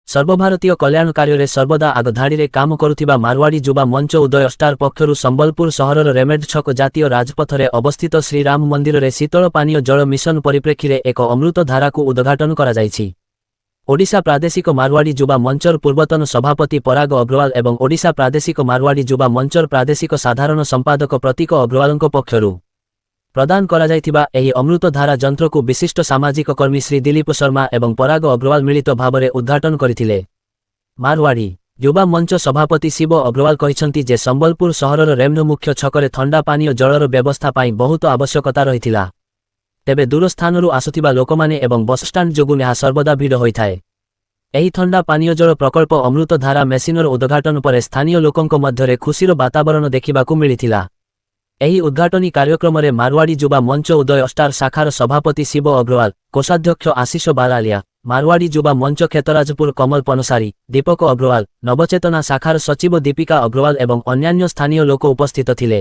ସର୍ବଭାରତୀୟ କଲ୍ୟାଣ କାର୍ଯ୍ୟରେ ସର୍ବଦା ଆଗଧାଡ଼ିରେ କାମ କରୁଥିବା ମାରୱାଡ଼ି ଯୁବା ମଞ୍ଚ ଉଦୟ ଷ୍ଟାର ପକ୍ଷରୁ ସମ୍ବଲପୁର ସହରର ରେମେଡ୍ ଛକ ଜାତୀୟ ରାଜପଥରେ ଅବସ୍ଥିତ ଶ୍ରୀରାମ ମନ୍ଦିରରେ ଶୀତଳ ପାନୀୟ ଜଳ ମିଶନ ପରିପ୍ରେକ୍ଷୀରେ ଏକ ଅମୃତ ଧାରାକୁ ଉଦ୍ଘାଟନ କରାଯାଇଛି। ଓଡ଼ିଶା ପ୍ରାଦେଶିକ ମାରୱାଡ଼ି ଯୁବା ମଞ୍ଚର ପୂର୍ବତନ ସଭାପତି ପରାଗ ଅଗ୍ରୱାଲ ଏବଂ ଓଡ଼ିଶା ପ୍ରାଦେଶିକ ମାରୱାଡ଼ି ଯୁବା ମଞ୍ଚର ପ୍ରାଦେଶିକ ସାଧାରଣ ସମ୍ପାଦକ ପ୍ରତୀକ ଅଗ୍ରୱାଲଙ୍କ ପକ୍ଷରୁ ପ୍ରଦାନ କରାଯାଇଥିବା ଏହି ଅମୃତ ଧାରା ଯନ୍ତ୍ରକୁ ବିଶିଷ୍ଟ ସାମାଜିକ କର୍ମୀ ଶ୍ରୀ ଦିଲ୍ଲୀପ ଶର୍ମା ଏବଂ ପରାଗ ଅଗ୍ରୱାଲ ମିଳିତ ଭାବରେ ଉଦ୍ଘାଟନ କରିଥିଲେ। ମାରୱାଡ଼ି ଯୁବା ମଞ୍ଚ ସଭାପତି ଶିବ ଅଗ୍ରୱାଲ କହିଛନ୍ତି ଯେ ସମ୍ବଲପୁର ସହରର ରେମ୍ନୁ ମୁଖ୍ୟ ଛକରେ ଥଣ୍ଡା ପାନୀୟ ଜଳର ବ୍ୟବସ୍ଥା ପାଇଁ ବହୁତ ଆବଶ୍ୟକତା ରହିଥିଲା। ତେବେ ଦୂର ସ୍ଥାନରୁ ଆସୁଥିବା ଲୋକମାନେ ଏବଂ ବସ୍ଷ୍ଟାଣ୍ଡ ଯୋଗୁଁ ଏହା ସର୍ବଦା ଭିଡ଼ ହୋଇଥାଏ। ଏହି ଥଣ୍ଡା ପାନୀୟ ଜଳ ପ୍ରକଳ୍ପ ଅମୃତ ଧାରା ମେସିନର ଉଦ୍ଘାଟନ ପରେ ସ୍ଥାନୀୟ ଲୋକଙ୍କ ମଧ୍ୟରେ ଖୁସିର ବାତାବରଣ ଦେଖିବାକୁ ମିଳିଥିଲା। ଏହି ଉଦ୍ଘାଟନୀ କାର୍ଯ୍ୟକ୍ରମରେ ମାରୱାଡ଼ି ଯୁବା ମଞ୍ଚ ଉଦୟ ଷ୍ଟାର ଶାଖାର ସଭାପତି ଶିବ ଅଗ୍ରୱାଲ, କୋଷାଧ୍ୟକ୍ଷ ଆଶିଷ ବାଲାଲିଆ, ମାରୱାଡ଼ି ଯୁବା ମଞ୍ଚ କ୍ଷେତରାଜପୁର କମଲ ପନସାରୀ, ଦୀପକ ଅଗ୍ରୱାଲ, ନବଚେତନା ଶାଖାର ସଚିବ ଦୀପିକା ଅଗ୍ରୱାଲ ଏବଂ ଅନ୍ୟାନ୍ୟ ସ୍ଥାନୀୟ ଲୋକ ଉପସ୍ଥିତ ଥିଲେ।